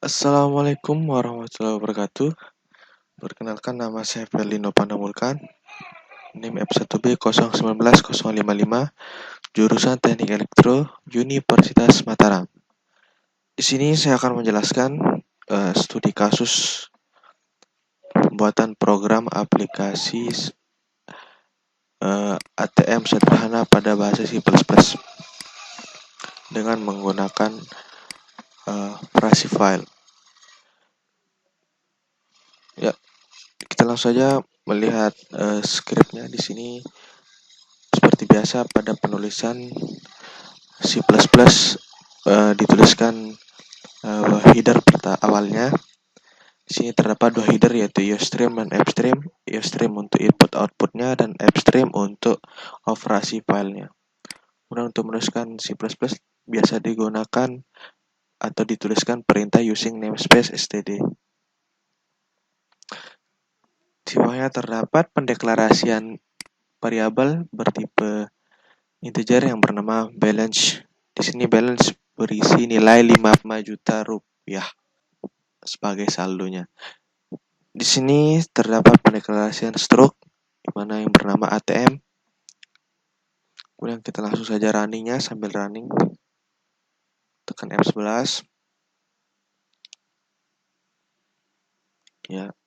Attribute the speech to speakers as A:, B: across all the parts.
A: Assalamualaikum warahmatullahi wabarakatuh. Perkenalkan, nama saya Ferlino Pandamulkan. NIM F1B 019055, jurusan Teknik Elektro, Universitas Mataram. Di sini saya akan menjelaskan studi kasus pembuatan program aplikasi ATM sederhana pada bahasa C++ dengan menggunakan operasi file. Ya, kita langsung saja melihat skripnya di sini. Seperti biasa pada penulisan C++, dituliskan header awalnya. Di sini terdapat dua header, yaitu Ustream dan Fstream. Ustream untuk input outputnya dan Fstream untuk operasi filenya. Kemudian untuk menuliskan C++ biasa digunakan atau dituliskan perintah using namespace std. Di bawahnya terdapat pendeklarasian variabel bertipe integer yang bernama balance. Di sini balance berisi nilai 5 juta rupiah sebagai saldonya. Di sini terdapat pendeklarasian struct di mana yang bernama ATM. Kemudian kita langsung saja runningnya sambil running. Tekan F11. Ya.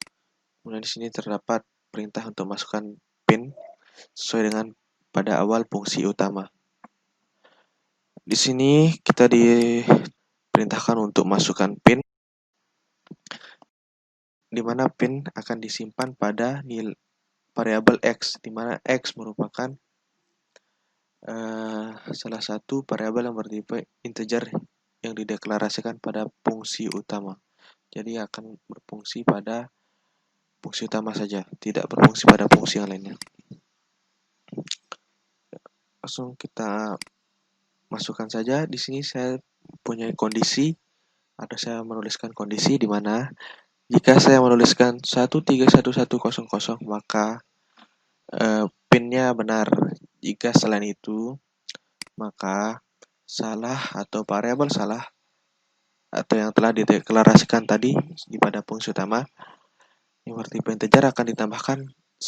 A: Kemudian di sini terdapat perintah untuk masukkan pin sesuai dengan pada awal fungsi utama. Di sini kita diperintahkan untuk masukkan pin, di mana pin akan disimpan pada variabel X, di mana X merupakan salah satu variabel yang bertipe integer yang dideklarasikan pada fungsi utama. Jadi akan berfungsi pada fungsi utama saja, tidak berfungsi pada fungsi yang lainnya. Langsung kita masukkan saja. Di sini saya punya kondisi, atau saya menuliskan kondisi di mana jika saya menuliskan 131100, maka pinnya benar. Jika selain itu, maka salah atau variabel salah atau yang telah dideklarasikan tadi di pada fungsi utama yang bertipe integer akan ditambahkan 1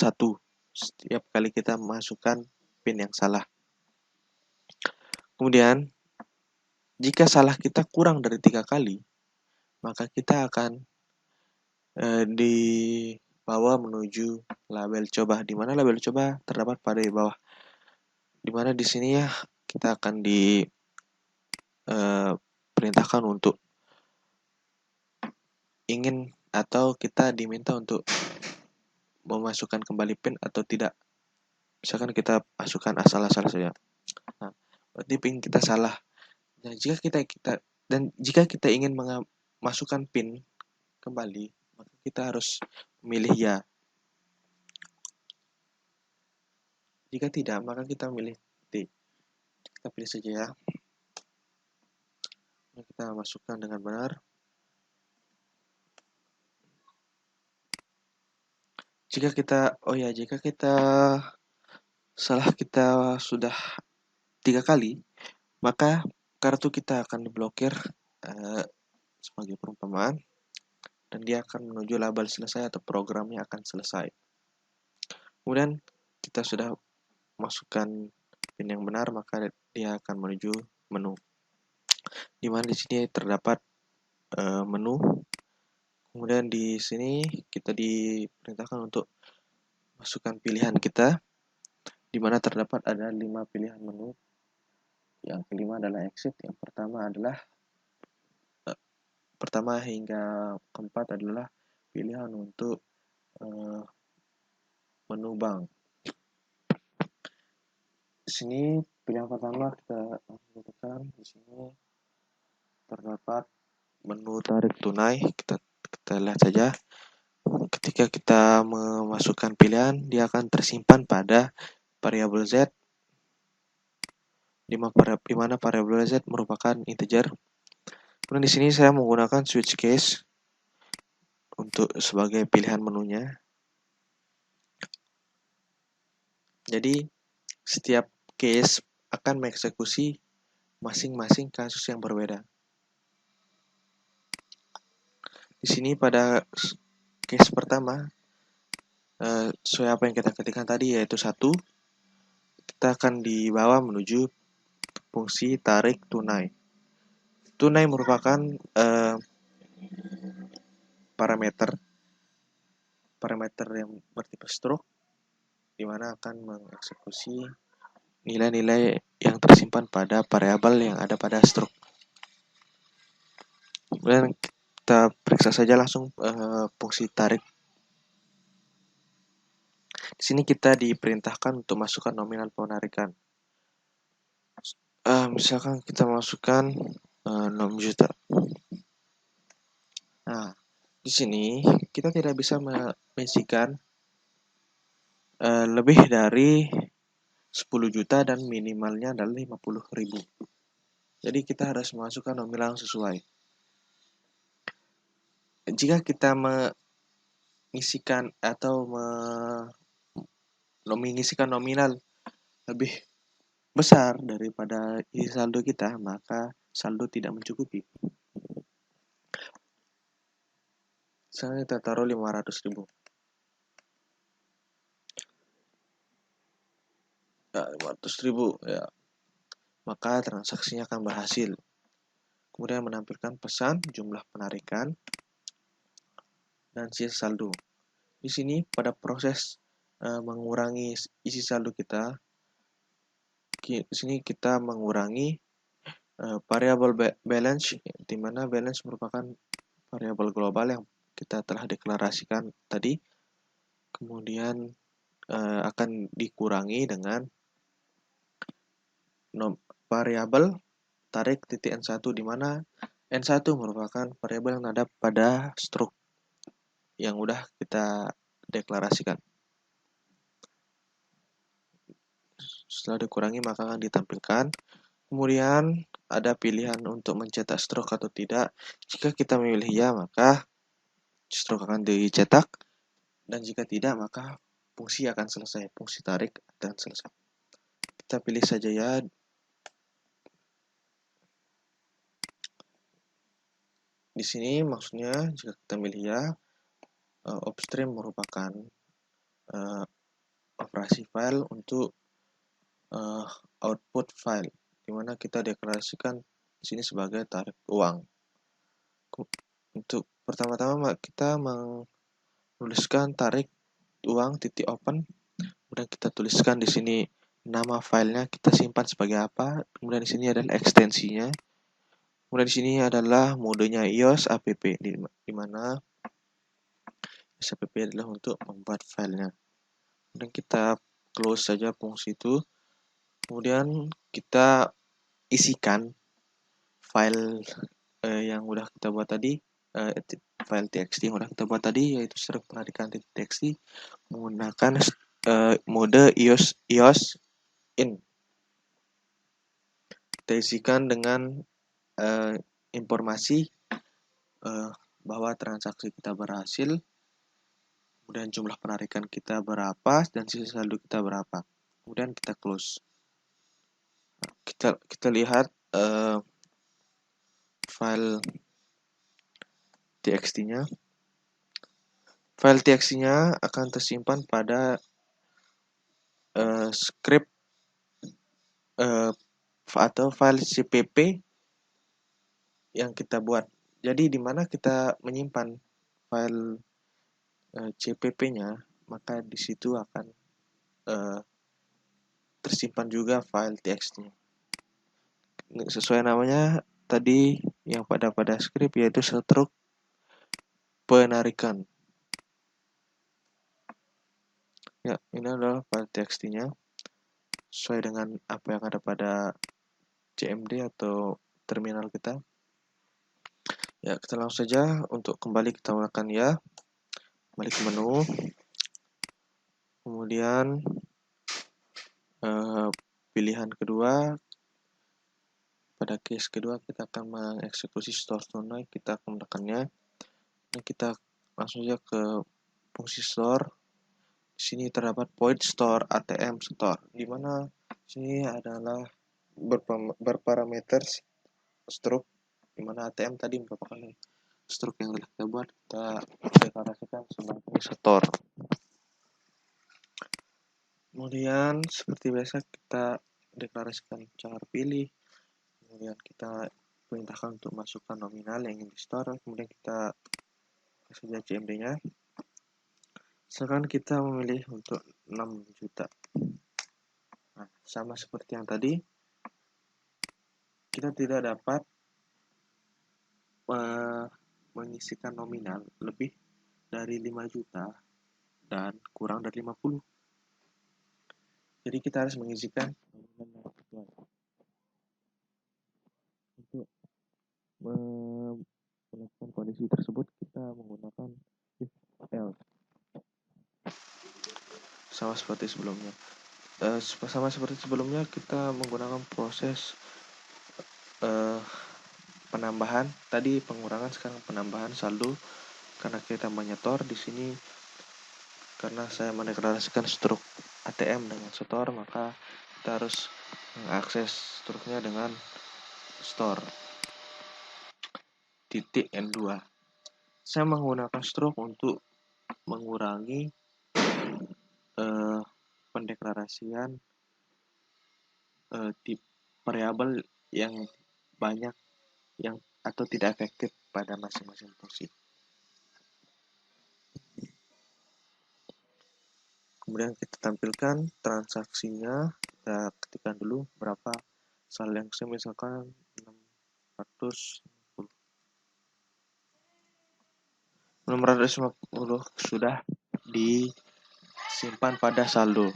A: setiap kali kita masukkan pin yang salah. Kemudian jika salah kita kurang dari 3 kali, maka kita akan dibawa menuju label coba, di mana label coba terdapat pada bawah. Di mana di sini ya kita akan diperintahkan untuk ingin atau kita diminta untuk memasukkan kembali pin atau tidak. Misalkan kita masukkan asal-asal saja. Nah, berarti pin kita salah. Nah, jika kita ingin masukkan pin kembali, maka kita harus memilih ya. Jika tidak, maka kita memilih T. Kita pilih saja ya. Kita masukkan dengan benar. Jika kita salah kita sudah 3 kali, maka kartu kita akan diblokir sebagai perumpamaan, dan dia akan menuju label selesai atau programnya akan selesai. Kemudian kita sudah masukkan pin yang benar, maka dia akan menuju menu. Di mana di sini terdapat menu. Kemudian di sini kita diperintahkan untuk masukkan pilihan kita, di mana terdapat ada 5 pilihan menu. Yang kelima adalah exit. Yang pertama hingga keempat adalah pilihan untuk menu bank. Di sini pilihan pertama kita tekan. Di sini terdapat menu tarik tunai. Kita lihat saja. Ketika kita memasukkan pilihan, dia akan tersimpan pada variabel Z, di mana variabel Z merupakan integer. Kemudian di sini saya menggunakan switch case untuk sebagai pilihan menunya. Jadi setiap case akan mengeksekusi masing-masing kasus yang berbeda. Di sini pada case pertama, sesuai apa yang kita ketikkan tadi yaitu 1, kita akan dibawa menuju fungsi tarik tunai. Tunai merupakan parameter yang bertipe stroke, di mana akan mengeksekusi nilai-nilai yang tersimpan pada variabel yang ada pada stroke. Kemudian kita periksa saja langsung fungsi tarik. Di sini kita diperintahkan untuk masukkan nominal penarikan. Misalkan kita masukkan 6 juta. Nah, di sini kita tidak bisa mengisikan lebih dari 10 juta dan minimalnya adalah 50.000. Jadi kita harus memasukkan nominal yang sesuai. Jika kita mengisikan atau mengisikan nominal lebih besar daripada isi saldo kita, maka saldo tidak mencukupi. Misalnya kita taruh 500.000. Ya, 500.000 ya. Maka transaksinya akan berhasil. Kemudian menampilkan pesan jumlah penarikan dan sisa saldo. Di sini pada proses mengurangi isi saldo kita, di sini kita mengurangi variabel balance, di mana balance merupakan variabel global yang kita telah deklarasikan tadi. Kemudian akan dikurangi dengan variabel tarik titik N1, di mana N1 merupakan variabel yang ada pada stroke yang udah kita deklarasikan. Setelah dikurangi maka akan ditampilkan. Kemudian ada pilihan untuk mencetak stroke atau tidak. Jika kita memilih ya, maka stroke akan dicetak, dan jika tidak maka fungsi akan selesai, fungsi tarik akan selesai. Kita pilih saja ya. Di sini maksudnya jika kita pilih ya, upstream merupakan operasi file untuk output file, di mana kita deklarasikan di sini sebagai tarik uang. Untuk pertama-tama kita menuliskan tarik uang titik open, kemudian kita tuliskan di sini nama filenya kita simpan sebagai apa, kemudian di sini adalah ekstensinya, kemudian di sini adalah modenya iOS app, di mana iOS app adalah untuk membuat filenya. Kemudian kita close saja fungsi itu. Kemudian kita isikan file yang udah kita buat tadi, file txt yang udah kita buat tadi, yaitu stroke penarikan txt menggunakan mode iOS in. Kita isikan dengan informasi bahwa transaksi kita berhasil, kemudian jumlah penarikan kita berapa, dan sisa saldo kita berapa. Kemudian kita close. Kita lihat file txt-nya. File txt-nya akan tersimpan pada script atau file cpp yang kita buat. Jadi di mana kita menyimpan file cpp-nya, maka di situ akan tersimpan juga file txt-nya. Sesuai namanya tadi yang pada script, yaitu stroke penarikan. Ya, ini adalah file txt-nya sesuai dengan apa yang ada pada CMD atau terminal kita. Ya, kita langsung saja untuk kembali kita menggunakan ya. Kembali ke menu. Kemudian pilihan kedua, pada case kedua kita akan mengeksekusi store tunai, kita akan menekannya. Ini kita langsung saja ke fungsi store. Di sini terdapat point store, ATM store, di mana sini adalah berparameter stroke, di mana ATM tadi merupakan struk yang telah kita buat kita deklarasikan sebagai store. Kemudian seperti biasa kita deklarasikan cara pilih, kemudian kita perintahkan untuk masukkan nominal yang ingin di store, kemudian kita kasih saja CMD-nya. Sekarang kita memilih untuk 6 juta. Nah, sama seperti yang tadi, kita tidak dapat mengisikan nominal lebih dari 5 juta dan kurang dari 50. Jadi kita harus mengisikan nominal yang sesuai. Untuk melakukan kondisi tersebut kita menggunakan if else. Sama seperti sebelumnya. Sama seperti sebelumnya kita menggunakan proses penambahan, tadi pengurangan, sekarang penambahan saldo karena kita menyetor di sini. Karena saya mendeklarasikan struk ATM dengan store, maka kita harus mengakses struknya dengan store titik N2. Saya menggunakan struk untuk mengurangi pendeklarasian variabel yang banyak yang atau tidak efektif pada masing-masing fungsi. Kemudian kita tampilkan transaksinya, kita ketikkan dulu berapa saldo yang saya misalkan 650 sudah disimpan pada saldo.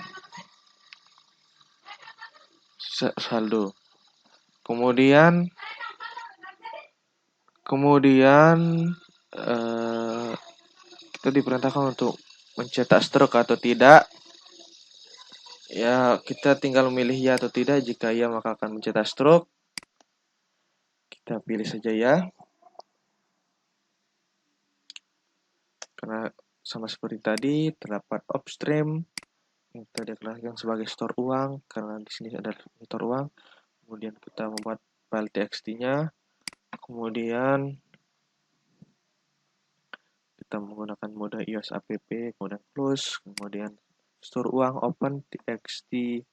A: Kemudian kita diperintahkan untuk mencetak struk atau tidak. Ya, kita tinggal memilih ya atau tidak. Jika ya, maka akan mencetak struk. Kita pilih saja ya. Karena sama seperti tadi, terdapat upstream yang kita deklarasikan sebagai store uang, karena di sini ada store uang. Kemudian kita membuat file txt-nya. Kemudian kita menggunakan mode iOS app, kemudian close, kemudian store uang, open txt,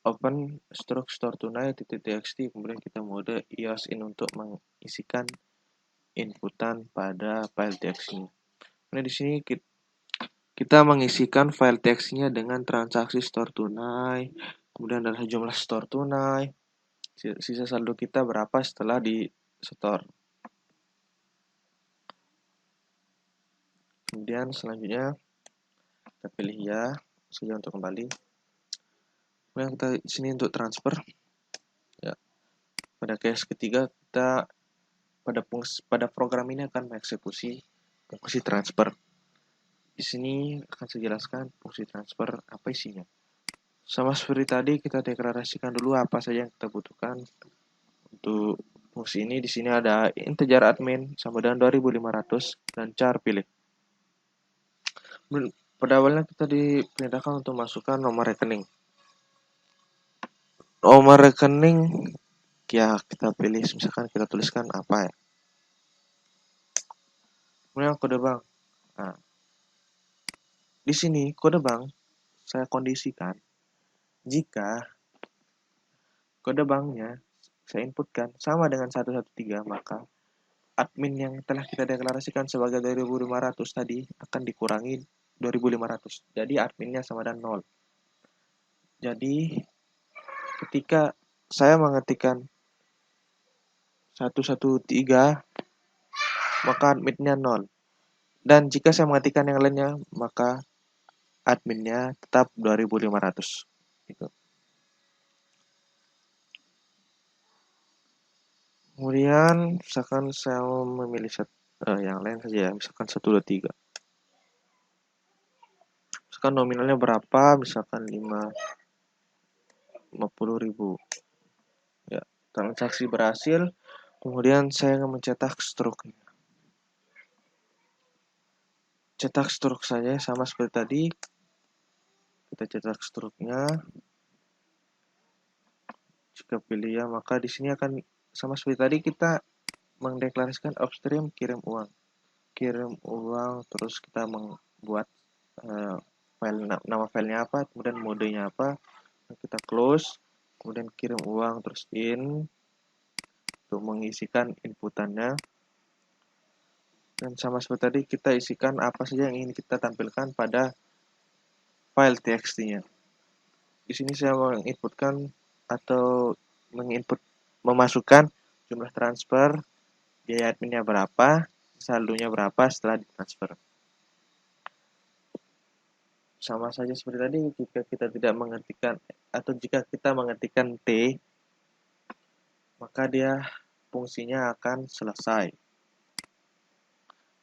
A: open struk store tunai .txt, kemudian kita mode iOS in untuk mengisikan inputan pada file txt. Nah, di sini kita mengisikan file txt-nya dengan transaksi store tunai, kemudian adalah jumlah store tunai, sisa saldo kita berapa setelah di store. Kemudian selanjutnya kita pilih ya saja untuk kembali. Kemudian kita di sini untuk transfer. Ya. Pada case ketiga kita pada program ini akan mengeksekusi fungsi transfer. Di sini akan saya jelaskan fungsi transfer apa isinya. Sama seperti tadi kita deklarasikan dulu apa saja yang kita butuhkan untuk fungsi ini. Di sini ada integer admin sama dengan 2500 dan char pilih. Pada awalnya kita diperintahkan untuk masukkan nomor rekening. Nomor rekening ya kita pilih, misalkan kita tuliskan apa ya. Kemudian kode bank. Nah, di sini kode bank saya kondisikan jika kode banknya saya inputkan sama dengan 113, maka admin yang telah kita deklarasikan sebagai 2500 tadi akan dikurangi 2500. Jadi adminnya sama dengan 0. Jadi ketika saya mengetikkan 113, maka adminnya 0. Dan jika saya mengetikkan yang lainnya, maka adminnya tetap 2500. Gitu. Kemudian misalkan saya memilih yang lain saja ya, misalkan 123. Misalkan nominalnya berapa, misalkan 50.000. Ya, transaksi berhasil. Kemudian saya akan mencetak struknya. Cetak struk saja sama seperti tadi. Kita cetak struknya. Jika pilih ya, maka di sini akan sama seperti tadi kita mendeklarasikan upstream kirim uang, terus kita membuat eh, nama filenya apa, kemudian modenya apa, kita close, kemudian kirim uang, terus in untuk mengisikan inputannya, dan sama seperti tadi kita isikan apa saja yang ingin kita tampilkan pada file txt-nya. Di sini saya menginputkan atau menginput memasukkan jumlah transfer, biaya adminnya berapa, saldonya berapa setelah ditransfer. Sama saja seperti tadi, jika kita tidak mengetikkan atau jika kita mengetikkan T, maka dia fungsinya akan selesai.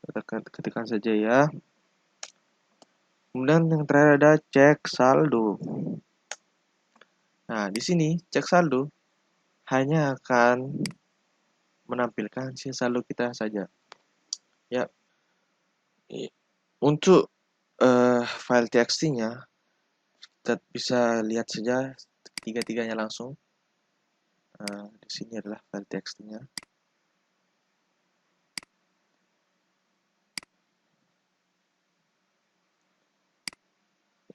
A: Kita ketikkan saja ya. Kemudian yang terakhir ada cek saldo. Nah, di sini cek saldo hanya akan menampilkan si saldo kita saja. Ya, untuk file txt-nya kita bisa lihat saja tiga-tiganya langsung. Di sini adalah file txt-nya.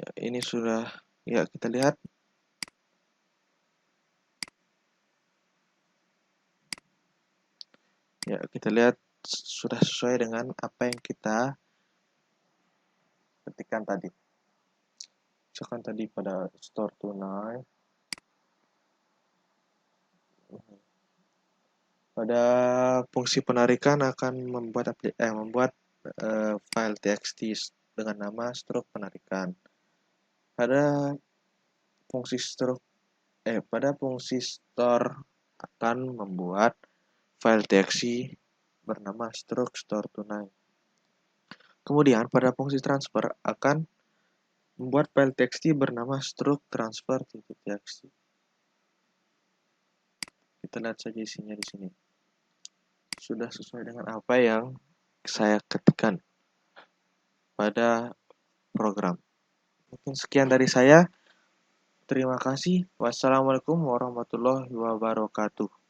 A: Ya, ini sudah, ya kita lihat. Ya, kita lihat sudah sesuai dengan apa yang kita ketikkan tadi. Misalkan tadi pada store tunai, pada fungsi penarikan akan membuat file txt dengan nama struk penarikan. Pada fungsi store akan membuat file txt bernama struk store tunai. Kemudian pada fungsi transfer akan membuat file txt bernama struk transfer.txt. Kita lihat saja isinya di sini. Sudah sesuai dengan apa yang saya ketikkan pada program. Mungkin sekian dari saya. Terima kasih. Wassalamualaikum warahmatullahi wabarakatuh.